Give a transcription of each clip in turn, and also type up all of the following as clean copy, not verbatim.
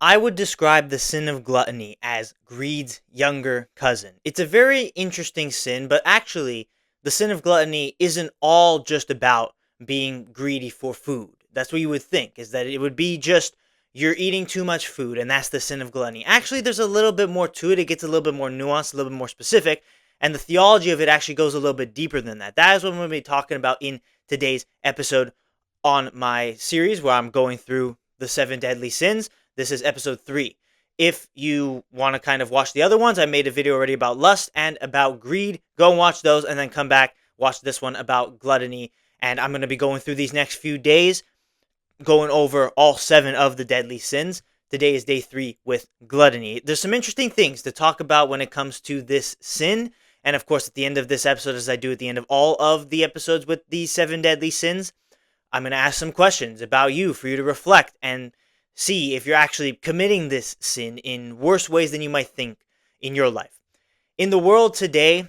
I would describe the sin of gluttony as greed's younger cousin. It's a very interesting sin, but actually, the sin of gluttony isn't all just about being greedy for food. That's what you would think, is that it would be just you're eating too much food, and that's the sin of gluttony. Actually, there's a little bit more to it. It gets a little bit more nuanced, a little bit more specific, and the theology of it actually goes a little bit deeper than that. That is what I'm going to be talking about in today's episode on my series where I'm going through the 7 deadly sins. This is episode 3. If you want to kind of watch the other ones, I made a video already about lust and about greed. Go and watch those and then come back, watch this one about gluttony. And I'm going to be going through these next few days, going over all 7 of the deadly sins. Today is day 3 with gluttony. There's some interesting things to talk about when it comes to this sin. And of course, at the end of this episode, as I do at the end of all of the episodes with these 7 deadly sins, I'm going to ask some questions about you for you to reflect and see if you're actually committing this sin in worse ways than you might think in your life. In the world today,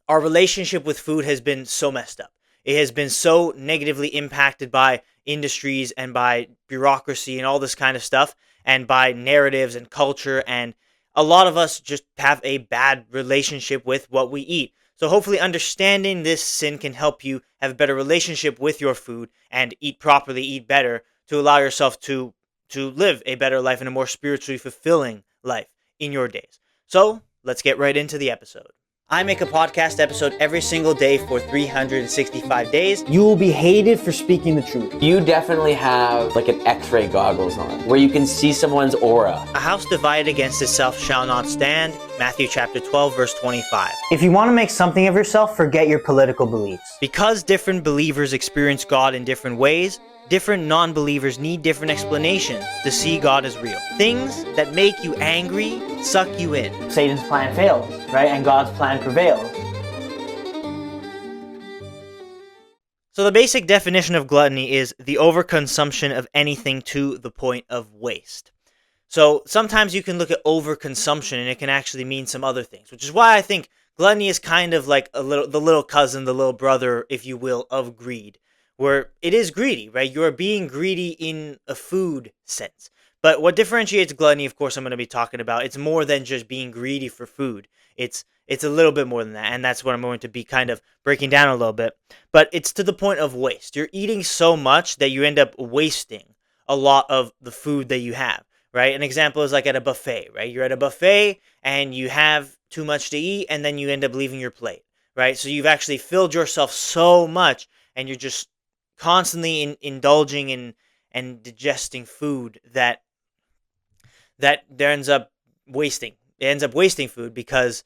our relationship with food has been so messed up. It has been so negatively impacted by industries and by bureaucracy and all this kind of stuff, and by narratives and culture, and a lot of us just have a bad relationship with what we eat. So hopefully understanding this sin can help you have a better relationship with your food and eat properly, eat better, to allow yourself to live a better life and a more spiritually fulfilling life in your days. So let's get right into the episode. I make a podcast episode every single day for 365 days. You will be hated for speaking the truth. You definitely have like an x-ray goggles on where you can see someone's aura. A house divided against itself shall not stand. Matthew chapter 12, verse 25. If you want to make something of yourself, forget your political beliefs. Because different believers experience God in different ways, different non-believers need different explanations to see God as real. Things that make you angry suck you in. Satan's plan fails, right? And God's plan prevails. So the basic definition of gluttony is the overconsumption of anything to the point of waste. So sometimes you can look at overconsumption and it can actually mean some other things, which is why I think gluttony is kind of like the little cousin, the little brother, if you will, of greed, where it is greedy, right? You're being greedy in a food sense. But what differentiates gluttony, of course, I'm going to be talking about, it's more than just being greedy for food. It's a little bit more than that, and that's what I'm going to be kind of breaking down a little bit. But it's to the point of waste. You're eating so much that you end up wasting a lot of the food that you have, right? An example is like at a buffet, right? You're at a buffet and you have too much to eat, and then you end up leaving your plate, right? So you've actually filled yourself so much, and you're just constantly indulging in and digesting food that there ends up wasting. It ends up wasting food because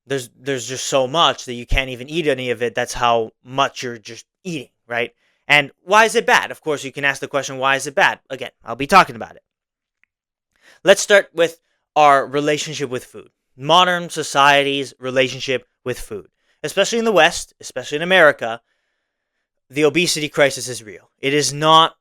there's just so much that you can't even eat any of it. That's how much you're just eating, right? And why is it bad? Of course, you can ask the question, why is it bad? Again, I'll be talking about it. Let's start with our relationship with food. Modern society's relationship with food. Especially in the West, especially in America, the obesity crisis is real. It is not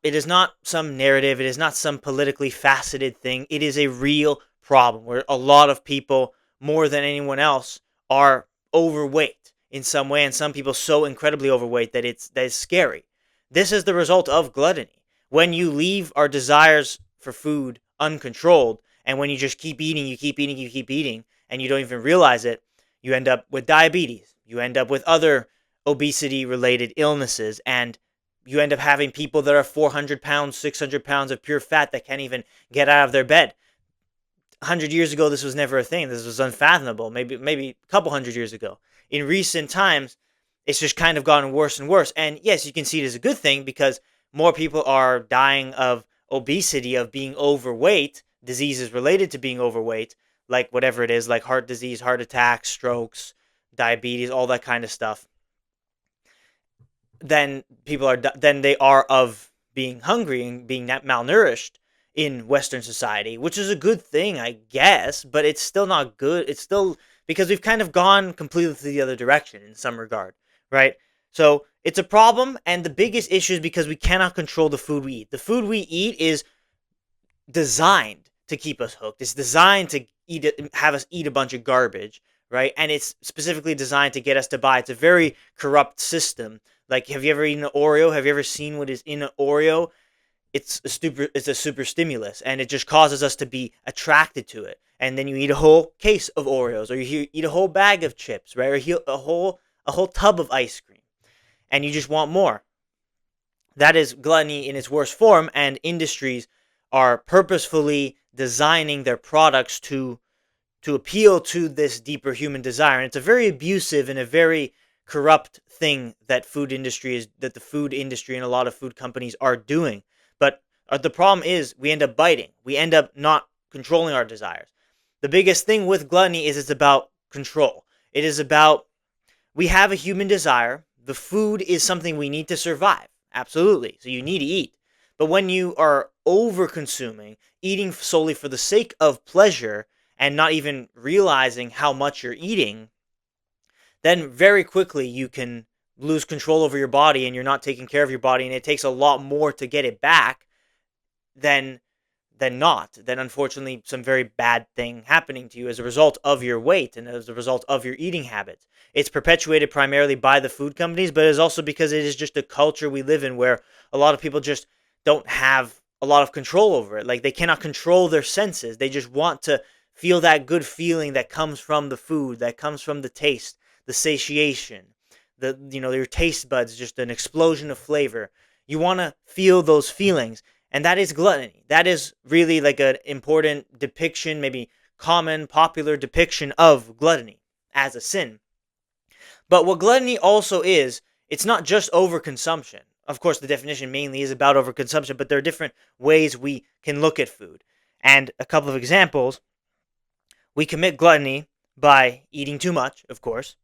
some narrative. It is not some politically faceted thing. It is a real problem where a lot of people, more than anyone else, are overweight in some way, and some people so incredibly overweight that it's scary. This is the result of gluttony. When you leave our desires for food uncontrolled, and when you just keep eating, you keep eating, and you don't even realize it, you end up with diabetes. You end up with other obesity-related illnesses, and you end up having people that are 400 pounds, 600 pounds of pure fat that can't even get out of their bed. 100 years ago, this was never a thing. This was unfathomable, maybe a couple hundred years ago. In recent times, it's just kind of gotten worse and worse. And yes, you can see it as a good thing because more people are dying of obesity, of being overweight, diseases related to being overweight, like whatever it is, like heart disease, heart attacks, strokes, diabetes, all that kind of stuff. Than they are of being hungry and being malnourished in Western society, which is a good thing, I guess, but it's still not good. It's still because we've kind of gone completely to the other direction in some regard, right? So it's a problem, and the biggest issue is because we cannot control the food we eat. The food we eat is designed to keep us hooked. It's designed to have us eat a bunch of garbage, right? And it's specifically designed to get us to buy. It's a very corrupt system. Like, have you ever eaten an Oreo? Have you ever seen what is in an Oreo? it's a super stimulus, and it just causes us to be attracted to it. And then you eat a whole case of Oreos, or you eat a whole bag of chips, right? Or a whole tub of ice cream, and you just want more. That is gluttony in its worst form, and industries are purposefully designing their products to appeal to this deeper human desire. And it's a very abusive and a very corrupt thing that the food industry and a lot of food companies are doing. But the problem is we end up biting. We end up not controlling our desires. The biggest thing with gluttony is it's about control. It is about, we have a human desire. The food is something we need to survive. Absolutely. So you need to eat. But when you are over consuming, eating solely for the sake of pleasure, and not even realizing how much you're eating, then very quickly you can lose control over your body, and you're not taking care of your body, and it takes a lot more to get it back than not. Then unfortunately some very bad thing happening to you as a result of your weight and as a result of your eating habits. It's perpetuated primarily by the food companies, but it's also because it is just a culture we live in where a lot of people just don't have a lot of control over it. Like, they cannot control their senses. They just want to feel that good feeling that comes from the food, that comes from the taste, the satiation, your taste buds, just an explosion of flavor. You want to feel those feelings, and that is gluttony. That is really like an important depiction, maybe common, popular depiction of gluttony as a sin. But what gluttony also is, it's not just overconsumption. Of course, the definition mainly is about overconsumption, but there are different ways we can look at food. And a couple of examples: we commit gluttony by eating too much, of course,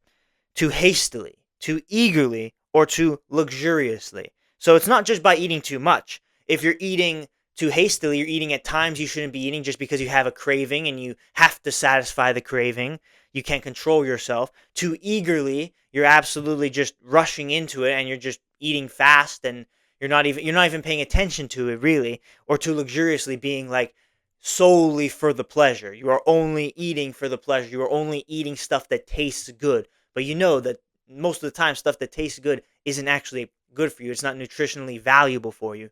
too hastily, too eagerly, or too luxuriously. So it's not just by eating too much. If you're eating too hastily, you're eating at times you shouldn't be eating just because you have a craving and you have to satisfy the craving. You can't control yourself. Too eagerly, you're absolutely just rushing into it, and you're just eating fast, and you're not even paying attention to it really. Or too luxuriously, being like solely for the pleasure. You are only eating for the pleasure. You are only eating stuff that tastes good. But you know that most of the time stuff that tastes good isn't actually good for you. It's not nutritionally valuable for you.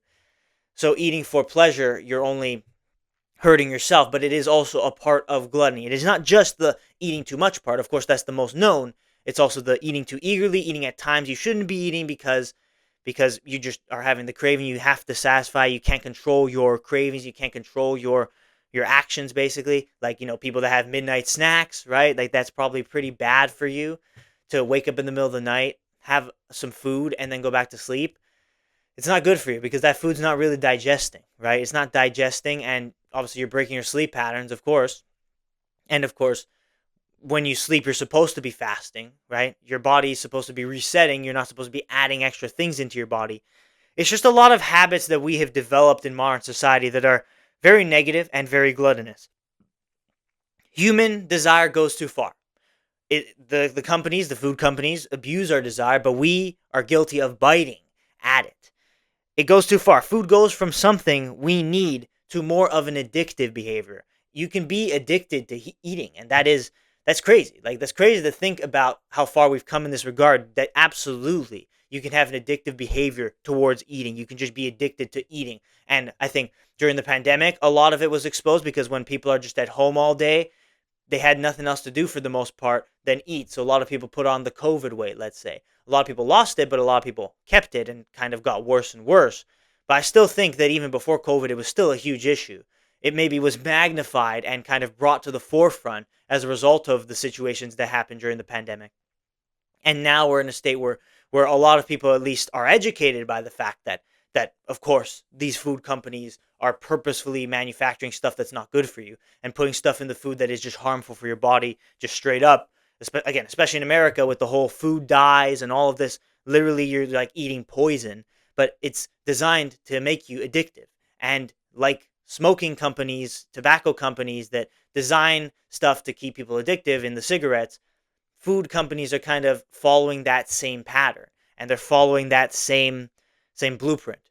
So eating for pleasure, you're only hurting yourself, but it is also a part of gluttony. It is not just the eating too much part. Of course, that's the most known. It's also the eating too eagerly, eating at times you shouldn't be eating because you just are having the craving. You have to satisfy. You can't control your cravings. You can't control your actions, basically. Like, people that have midnight snacks, right? Like, that's probably pretty bad for you, to wake up in the middle of the night, have some food, and then go back to sleep. It's not good for you because that food's not really digesting, right? It's not digesting, and obviously you're breaking your sleep patterns, of course. And of course, when you sleep, you're supposed to be fasting, right? Your body is supposed to be resetting. You're not supposed to be adding extra things into your body. It's just a lot of habits that we have developed in modern society that are very negative and very gluttonous. Human desire goes too far. The food companies, abuse our desire, but we are guilty of biting at it. It goes too far. Food goes from something we need to more of an addictive behavior. You can be addicted to eating, and that's crazy. Like, that's crazy to think about how far we've come in this regard. That absolutely you can have an addictive behavior towards eating. You can just be addicted to eating. And I think during the pandemic, a lot of it was exposed because when people are just at home all day, they had nothing else to do for the most part than eat. So a lot of people put on the COVID weight, let's say. A lot of people lost it, but a lot of people kept it and kind of got worse and worse. But I still think that even before COVID, it was still a huge issue. It maybe was magnified and kind of brought to the forefront as a result of the situations that happened during the pandemic. And now we're in a state where a lot of people at least are educated by the fact that of course these food companies are purposefully manufacturing stuff that's not good for you and putting stuff in the food that is just harmful for your body, just straight up. Again, especially in America with the whole food dyes and all of this. Literally, you're like eating poison, but it's designed to make you addictive. And like smoking companies, tobacco companies that design stuff to keep people addictive in the cigarettes, food companies are kind of following that same pattern, and they're following that same blueprint.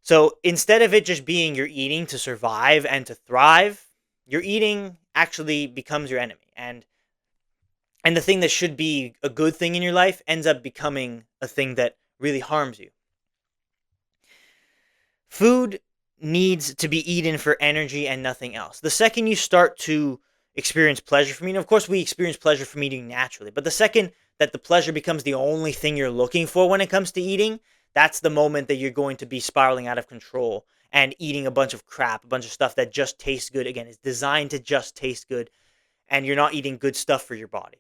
So instead of it just being you're eating to survive and to thrive, your eating actually becomes your enemy. And the thing that should be a good thing in your life ends up becoming a thing that really harms you. Food needs to be eaten for energy and nothing else. The second you start to experience pleasure from eating, of course, we experience pleasure from eating naturally, but the second that the pleasure becomes the only thing you're looking for when it comes to eating, that's the moment that you're going to be spiraling out of control and eating a bunch of crap, a bunch of stuff that just tastes good. Again, it's designed to just taste good, and you're not eating good stuff for your body.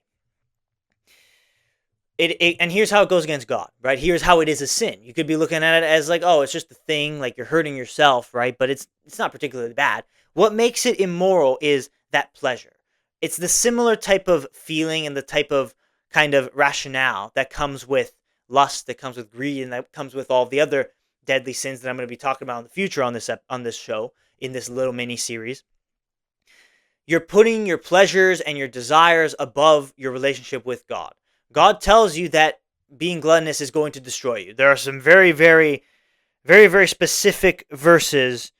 And here's how it goes against God, right? Here's how it is a sin. You could be looking at it as like, oh, it's just a thing, like you're hurting yourself, right? But it's not particularly bad. What makes it immoral is that pleasure. It's the similar type of feeling and the type of kind of rationale that comes with lust, that comes with greed, and that comes with all the other deadly sins that I'm going to be talking about in the future on this show, in this little mini series. You're putting your pleasures and your desires above your relationship with God. God tells you that being gluttonous is going to destroy you. There are some very, very, very, very specific verses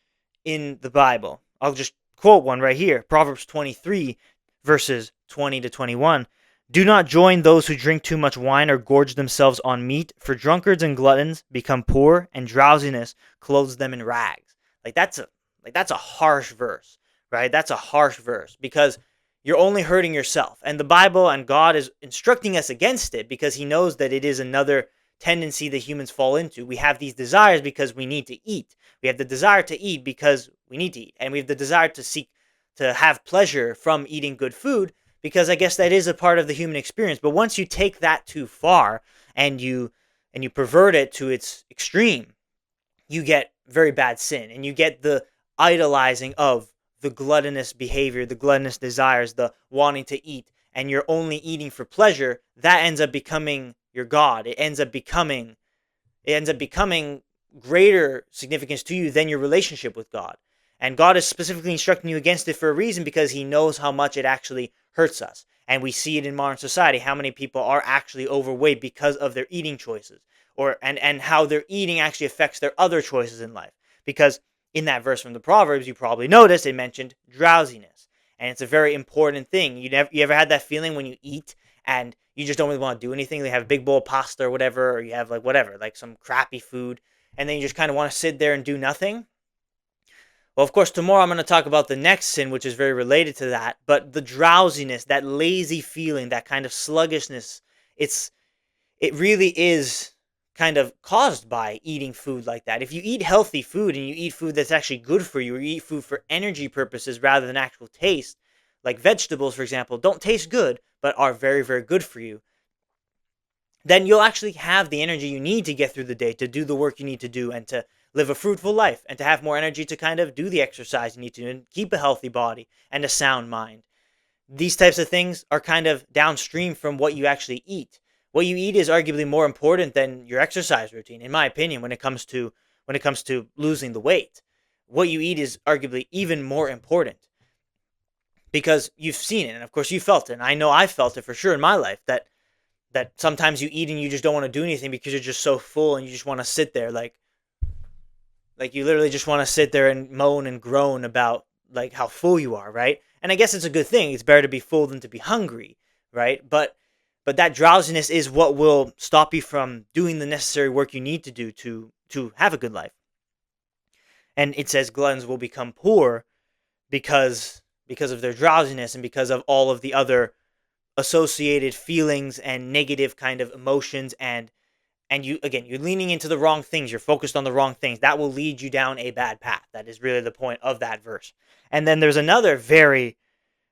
in the Bible. I'll just quote one right here. Proverbs 23, verses 20 to 21. Do not join those who drink too much wine or gorge themselves on meat, for drunkards and gluttons become poor, and drowsiness clothes them in rags. That's a harsh verse, right? That's a harsh verse because you're only hurting yourself. And the Bible and God is instructing us against it because he knows that it is another tendency that humans fall into. We have these desires because we need to eat. We have the desire to eat because we need to eat. And we have the desire to have pleasure from eating good food because I guess that is a part of the human experience. But once you take that too far and you pervert it to its extreme, you get very bad sin and you get the idolizing of the gluttonous behavior, the gluttonous desires, the wanting to eat, and you're only eating for pleasure. That ends up becoming your God. It ends up becoming greater significance to you than your relationship with God. And God is specifically instructing you against it for a reason because he knows how much it actually hurts us. And we see it in modern society, how many people are actually overweight because of their eating choices, and how their eating actually affects their other choices in life. Because in that verse from the Proverbs, you probably noticed it mentioned drowsiness. And it's a very important thing. You ever had that feeling when you eat and you just don't really want to do anything? They have a big bowl of pasta or whatever, or you have like some crappy food, and then you just kind of want to sit there and do nothing? Well, of course, tomorrow I'm going to talk about the next sin, which is very related to that. But the drowsiness, that lazy feeling, that kind of sluggishness, it really is kind of caused by eating food like that. If you eat healthy food and you eat food that's actually good for you, or you eat food for energy purposes rather than actual taste, like vegetables, for example, don't taste good, but are very, very good for you, then you'll actually have the energy you need to get through the day, to do the work you need to do, and to live a fruitful life, and to have more energy to kind of do the exercise you need to, and keep a healthy body and a sound mind. These types of things are kind of downstream from what you actually eat. What you eat is arguably more important than your exercise routine, in my opinion, when it comes to losing the weight. What you eat is arguably even more important because you've seen it, and of course you felt it. And I know I felt it for sure in my life that sometimes you eat and you just don't want to do anything because you're just so full and you just want to sit there like you literally just want to sit there and moan and groan about like how full you are, right? And I guess it's a good thing. It's better to be full than to be hungry, right? But that drowsiness is what will stop you from doing the necessary work you need to do to have a good life. And it says gluttons will become poor because of their drowsiness and because of all of the other associated feelings and negative kind of emotions, and you're leaning into the wrong things. You're focused on the wrong things. That will lead you down a bad path. That is really the point of that verse. And then there's another very,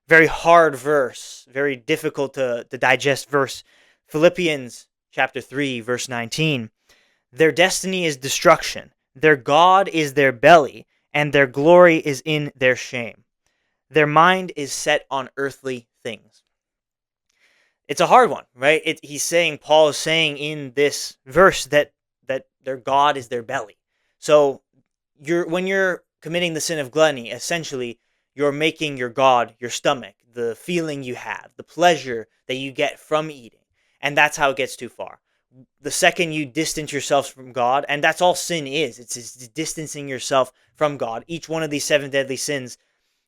very hard verse, very difficult to digest verse. Philippians chapter 3, verse 19. Their destiny is destruction. Their God is their belly, and their glory is in their shame. Their mind is set on earthly things. It's a hard one, right? Paul is saying in this verse that their God is their belly. So when you're committing the sin of gluttony, essentially you're making your God your stomach, the feeling you have, the pleasure that you get from eating. And that's how it gets too far. The second you distance yourself from God, and that's all sin is, it's distancing yourself from God. Each one of these 7 deadly sins,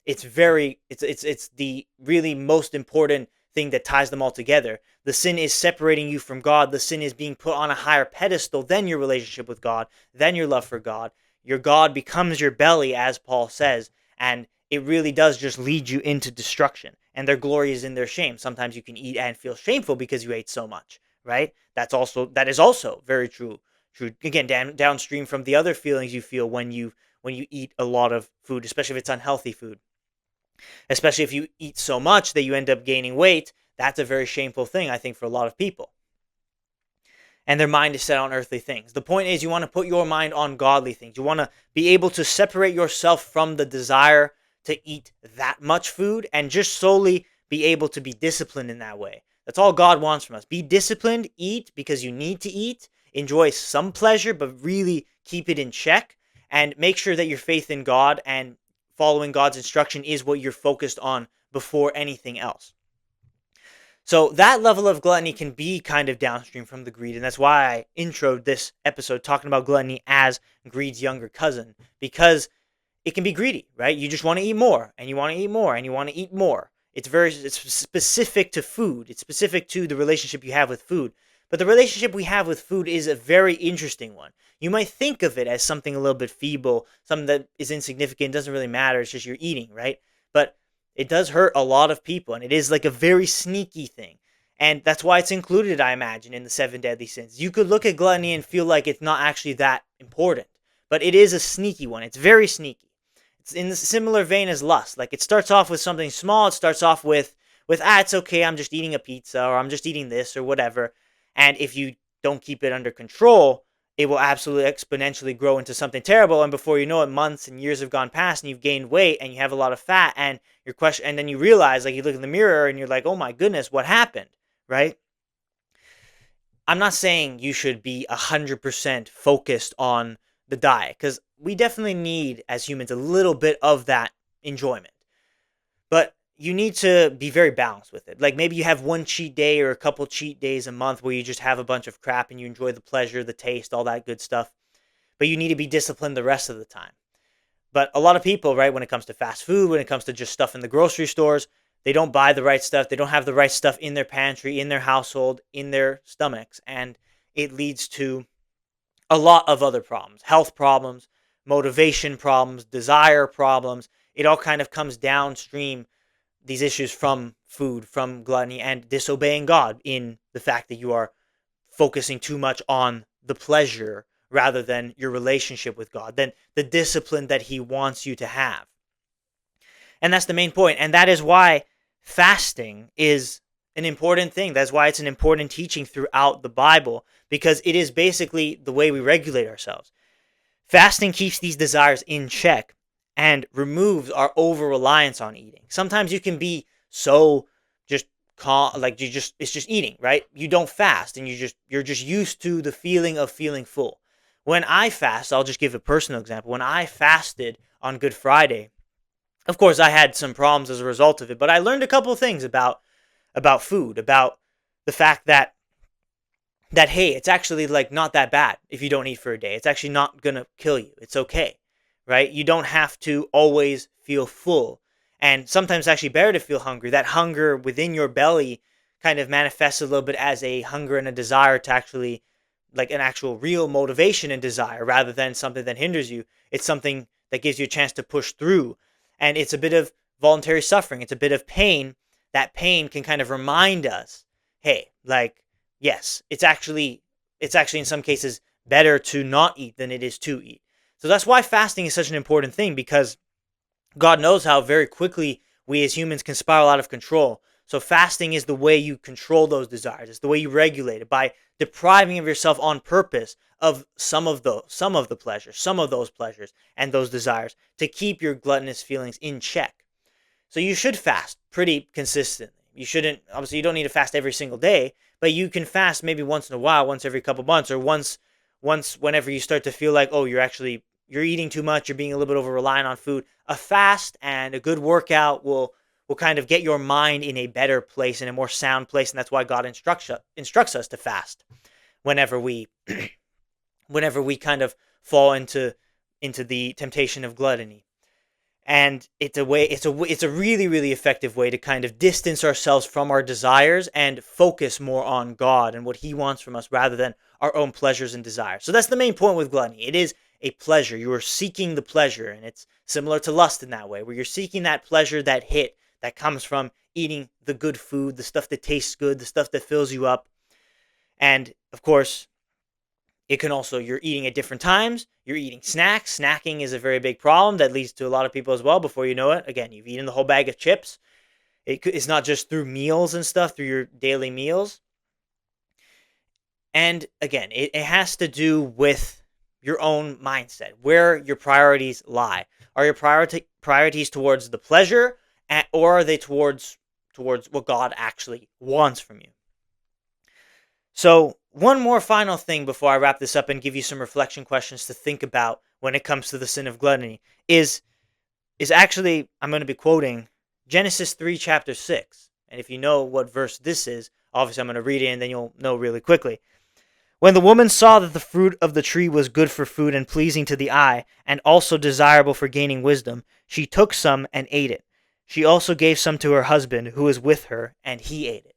it's the really most important thing that ties them all together. The sin is separating you from God. The sin is being put on a higher pedestal than your relationship with God, than your love for God. your God becomes your belly, as Paul says, and it really does just lead you into destruction. And their glory is in their shame. Sometimes you can eat and feel shameful because you ate so much, right? That is also very true. True again, downstream from the other feelings you feel when you eat a lot of food, especially if it's unhealthy food. Especially if you eat so much that you end up gaining weight, that's a very shameful thing, I think, for a lot of people. And their mind is set on earthly things. The point is, you want to put your mind on godly things. You want to be able to separate yourself from the desire to eat that much food and just solely be able to be disciplined in that way. That's all God wants from us. Be disciplined, eat because you need to eat, enjoy some pleasure, but really keep it in check, and make sure that your faith in God and following God's instruction is what you're focused on before anything else. So that level of gluttony can be kind of downstream from the greed, and that's why I introed this episode talking about gluttony as greed's younger cousin, because it can be greedy, right? You just want to eat more, and you want to eat more, and you want to eat more. It's specific to food. It's specific to the relationship you have with food. But the relationship we have with food is a very interesting one. You might think of it as something a little bit feeble, something that is insignificant, doesn't really matter, it's just you're eating, right? But it does hurt a lot of people, and it is like a very sneaky thing. And that's why it's included, I imagine, in the 7 deadly sins. You could look at gluttony and feel like it's not actually that important, but it is a sneaky one. It's very sneaky. It's in the similar vein as lust. Like, it starts off with something small. It starts off with it's okay, I'm just eating a pizza, or I'm just eating this, or whatever. And if you don't keep it under control, it will absolutely exponentially grow into something terrible. And before you know it, months and years have gone past, and you've gained weight, and you have a lot of fat, and and then you realize, like, you look in the mirror, and you're like, oh my goodness, what happened, right? I'm not saying you should be 100% focused on the diet, because we definitely need, as humans, a little bit of that enjoyment. But you need to be very balanced with it. Like, maybe you have one cheat day or a couple cheat days a month where you just have a bunch of crap and you enjoy the pleasure, the taste, all that good stuff. But you need to be disciplined the rest of the time. But a lot of people, right, when it comes to fast food, when it comes to just stuff in the grocery stores, they don't buy the right stuff. They don't have the right stuff in their pantry, in their household, in their stomachs. And it leads to a lot of other problems, health problems, motivation problems, desire problems. It all kind of comes downstream, these issues, from food, from gluttony, and disobeying God in the fact that you are focusing too much on the pleasure rather than your relationship with God, than the discipline that He wants you to have. And that's the main point. And that is why fasting is an important thing. That's why it's an important teaching throughout the Bible, because it is basically the way we regulate ourselves. Fasting keeps these desires in check and removes our over-reliance on eating. Sometimes you can be so just calm, like it's just eating, right? You don't fast, and you're just used to the feeling of feeling full. When I fast, I'll just give a personal example. When I fasted on Good Friday, of course I had some problems as a result of it, but I learned a couple of things about food, about the fact that hey, it's actually like not that bad if you don't eat for a day. It's actually not gonna kill you. It's okay, right? You don't have to always feel full. And sometimes it's actually better to feel hungry. That hunger within your belly kind of manifests a little bit as a hunger and a desire to actually, like, an actual real motivation and desire, rather than something that hinders you. It's something that gives you a chance to push through. And it's a bit of voluntary suffering. It's a bit of pain. That pain can kind of remind us, hey, like, yes, it's actually in some cases better to not eat than it is to eat. So that's why fasting is such an important thing, because God knows how very quickly we as humans can spiral out of control. So fasting is the way you control those desires. It's the way you regulate it, by depriving of yourself on purpose of some of the pleasures, some of those pleasures and those desires, to keep your gluttonous feelings in check. So you should fast pretty consistently. You shouldn't, obviously you don't need to fast every single day, but you can fast maybe once in a while, once every couple months, or once whenever you start to feel like, oh, you're eating too much, you're being a little bit over reliant on food. A fast and a good workout will kind of get your mind in a better place, in a more sound place, and that's why God instructs us to fast whenever we kind of fall into the temptation of gluttony. And it's a really, really effective way to kind of distance ourselves from our desires and focus more on God and what He wants from us, rather than our own pleasures and desires. So that's the main point with gluttony. It is a pleasure. You are seeking the pleasure, and it's similar to lust in that way, where you're seeking that pleasure, that hit that comes from eating the good food, the stuff that tastes good, the stuff that fills you up. And of course, it can also, you're eating at different times, you're eating snacks. Snacking is a very big problem that leads to a lot of people as well before you know it. Again, you've eaten the whole bag of chips. It's not just through meals and stuff, through your daily meals. And again, it has to do with your own mindset, where your priorities lie. Are your priorities towards the pleasure, or are they towards what God actually wants from you? So, one more final thing before I wrap this up and give you some reflection questions to think about when it comes to the sin of gluttony is actually, I'm going to be quoting Genesis 3 chapter 6. And if you know what verse this is, obviously I'm going to read it and then you'll know really quickly. When the woman saw that the fruit of the tree was good for food and pleasing to the eye, and also desirable for gaining wisdom, she took some and ate it. She also gave some to her husband, who was with her, and he ate it.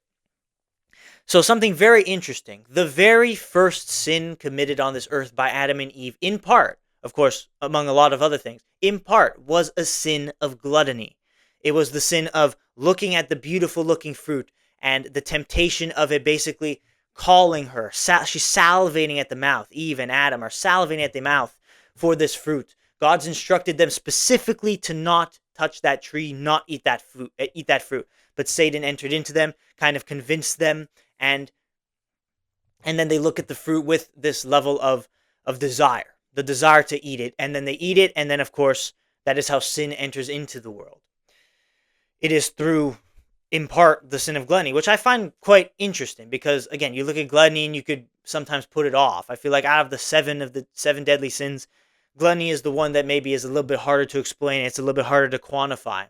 So something very interesting. The very first sin committed on this earth by Adam and Eve, in part, of course, among a lot of other things, in part was a sin of gluttony. It was the sin of looking at the beautiful looking fruit and the temptation of it basically calling her. She's salivating at the mouth. Eve and Adam are salivating at the mouth for this fruit. God's instructed them specifically to not touch that tree, not eat that fruit. But Satan entered into them, kind of convinced them, and then they look at the fruit with this level of desire, the desire to eat it, and then they eat it, and then of course that is how sin enters into the world. It is through, in part, the sin of gluttony, which I find quite interesting because, again, you look at gluttony and you could sometimes put it off. I feel like out of the seven deadly sins, gluttony is the one that maybe is a little bit harder to explain. It's a little bit harder to quantify.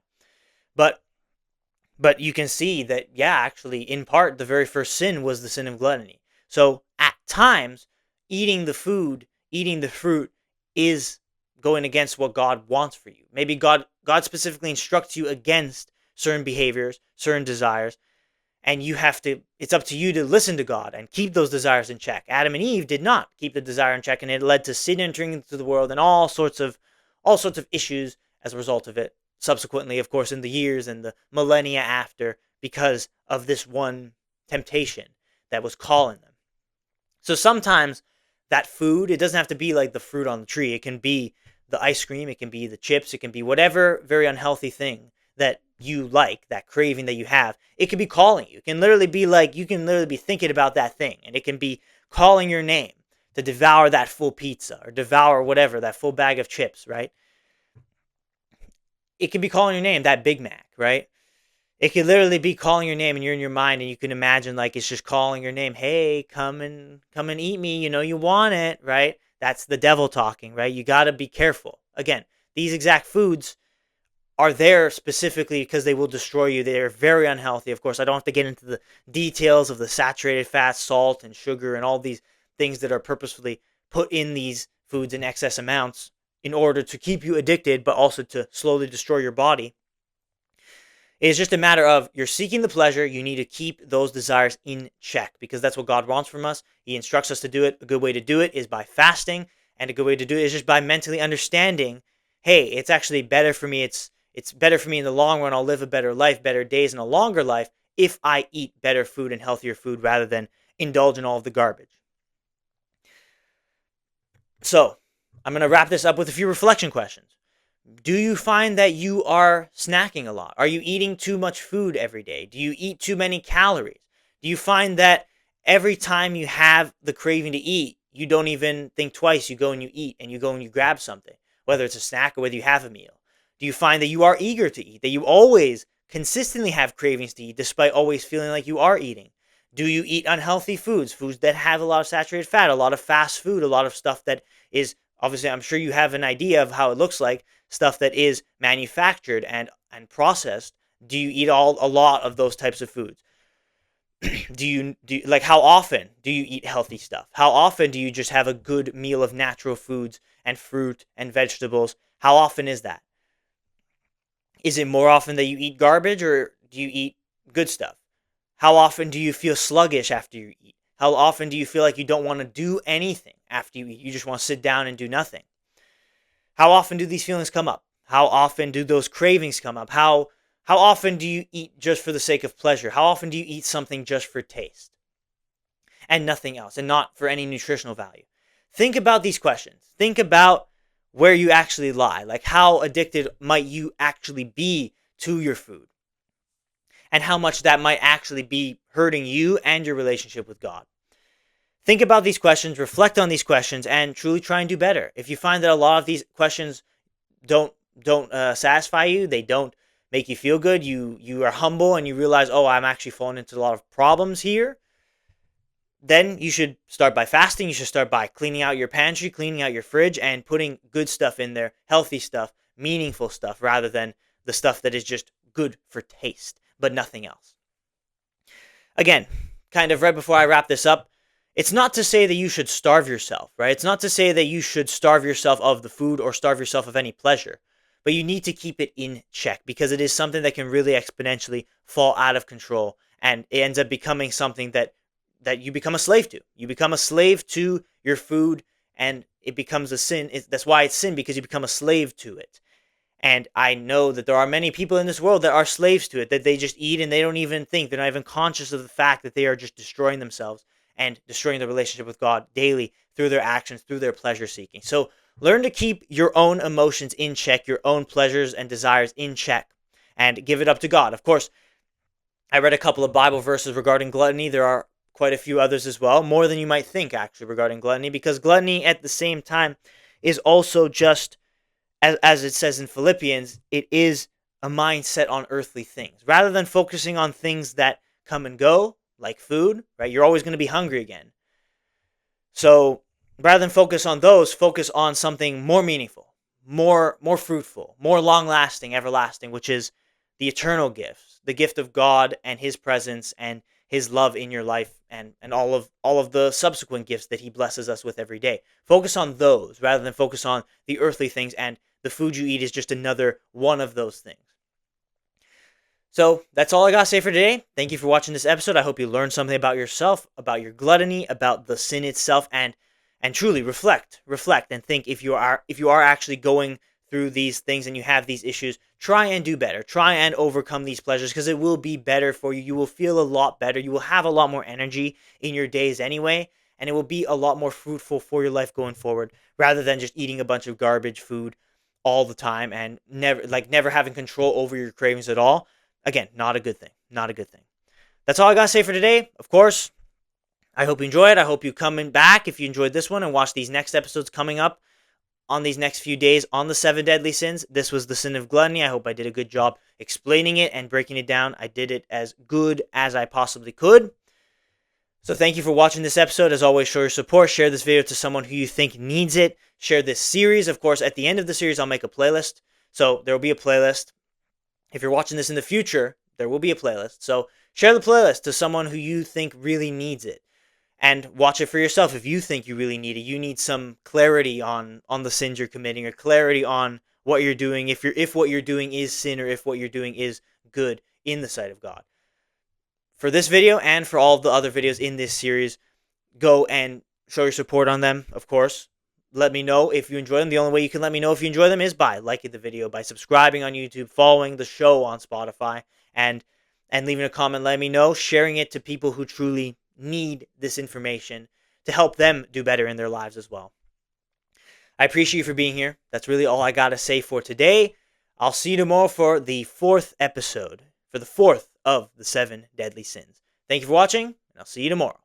But you can see that, yeah, actually, in part, the very first sin was the sin of gluttony. So at times, eating the food, eating the fruit is going against what God wants for you. Maybe God specifically instructs you against certain behaviors, certain desires, and it's up to you to listen to God and keep those desires in check. Adam and Eve did not keep the desire in check, and it led to sin entering into the world and all sorts of issues as a result of it. Subsequently, of course, in the years and the millennia after, because of this one temptation that was calling them. So sometimes that food, it doesn't have to be like the fruit on the tree. It can be the ice cream, it can be the chips, it can be whatever very unhealthy thing that you like, that craving that you have. It can be calling you. It can literally be like, you can literally be thinking about that thing, and it can be calling your name to devour that full pizza or devour whatever, that full bag of chips, right? It can be calling your name, that Big Mac, right? It could literally be calling your name and you're in your mind and you can imagine like it's just calling your name. Hey, come and eat me. You know you want it, right? That's the devil talking, right? You got to be careful. Again, these exact foods are there specifically because they will destroy you. They're very unhealthy. Of course, I don't have to get into the details of the saturated fat, salt, and sugar and all these things that are purposefully put in these foods in excess amounts in order to keep you addicted, but also to slowly destroy your body. It's just a matter of you're seeking the pleasure. You need to keep those desires in check because that's what God wants from us. He instructs us to do it. A good way to do it is by fasting, and a good way to do it is just by mentally understanding, hey, it's actually better for me. It's better for me in the long run. I'll live a better life, better days, and a longer life if I eat better food and healthier food rather than indulge in all of the garbage. So, I'm going to wrap this up with a few reflection questions. Do you find that you are snacking a lot? Are you eating too much food every day? Do you eat too many calories? Do you find that every time you have the craving to eat, you don't even think twice, you go and you eat, and you go and you grab something, whether it's a snack or whether you have a meal? Do you find that you are eager to eat, that you always consistently have cravings to eat despite always feeling like you are eating? Do you eat unhealthy foods that have a lot of saturated fat, a lot of fast food, a lot of stuff that is, obviously, I'm sure you have an idea of how it looks like, stuff that is manufactured and processed? Do you eat a lot of those types of foods? do you like, how often do you eat healthy stuff? How often do you just have a good meal of natural foods and fruit and vegetables? How often is that? Is it more often that you eat garbage, or do you eat good stuff? How often do you feel sluggish after you eat? How often do you feel like you don't want to do anything after you eat? You just want to sit down and do nothing? How often do these feelings come up? How often do those cravings come up? How often do you eat just for the sake of pleasure? How often do you eat something just for taste and nothing else, and not for any nutritional value? Think about these questions. Think about where you actually lie. Like, how addicted might you actually be to your food? And how much that might actually be hurting you and your relationship with God. Think about these questions, reflect on these questions, and truly try and do better. If you find that a lot of these questions don't satisfy you, they don't make you feel good, you are humble and you realize, oh, I'm actually falling into a lot of problems here, then you should start by fasting. You should start by cleaning out your pantry, cleaning out your fridge, and putting good stuff in there, healthy stuff, meaningful stuff, rather than the stuff that is just good for taste, but nothing else. Again, kind of right before I wrap this up, it's not to say that you should starve yourself, right? It's not to say that you should starve yourself of the food or starve yourself of any pleasure, but you need to keep it in check because it is something that can really exponentially fall out of control, and it ends up becoming something that you become a slave to. You become a slave to your food, and it becomes a sin. That's why it's sin, because you become a slave to it. And I know that there are many people in this world that are slaves to it, that they just eat and they don't even think. They're not even conscious of the fact that they are just destroying themselves and destroying their relationship with God daily through their actions, through their pleasure seeking. So learn to keep your own emotions in check, your own pleasures and desires in check, and give it up to God. Of course, I read a couple of Bible verses regarding gluttony. There are quite a few others as well, more than you might think actually regarding gluttony, because gluttony at the same time is also just, as it says in Philippians, it is a mindset on earthly things. Rather than focusing on things that come and go, like food, right? You're always going to be hungry again. So rather than focus on those, focus on something more meaningful, more fruitful, more long-lasting, everlasting, which is the eternal gifts, the gift of God and His presence and His love in your life, and all of the subsequent gifts that He blesses us with every day. Focus on those rather than focus on the earthly things, and the food you eat is just another one of those things. So that's all I got to say for today. Thank you for watching this episode. I hope you learned something about yourself, about your gluttony, about the sin itself, and truly reflect and think, if you are actually going through these things and you have these issues, try and do better. Try and overcome these pleasures, because it will be better for you. You will feel a lot better. You will have a lot more energy in your days anyway, and it will be a lot more fruitful for your life going forward, rather than just eating a bunch of garbage food all the time and never having control over your cravings at all. Again, not a good thing. Not a good thing. That's all I got to say for today. Of course, I hope you enjoyed. I hope you come in back if you enjoyed this one and watch these next episodes coming up on these next few days on the 7 deadly sins. This was the sin of gluttony. I hope I did a good job explaining it and breaking it down. I did it as good as I possibly could. So thank you for watching this episode. As always, show your support. Share this video to someone who you think needs it. Share this series. Of course, at the end of the series, I'll make a playlist. So there will be a playlist. If you're watching this in the future, there will be a playlist. So share the playlist to someone who you think really needs it. And watch it for yourself if you think you really need it. You need some clarity on the sins you're committing, or clarity on what you're doing, if what you're doing is sin, or if what you're doing is good in the sight of God. For this video and for all of the other videos in this series, go and show your support on them, of course. Let me know if you enjoy them. The only way you can let me know if you enjoy them is by liking the video, by subscribing on YouTube, following the show on Spotify, and leaving a comment. Let me know, sharing it to people who truly need this information to help them do better in their lives as well. I appreciate you for being here. That's really all I got to say for today. I'll see you tomorrow for the 4th episode, for the 4th of the 7 deadly sins. Thank you for watching, and I'll see you tomorrow.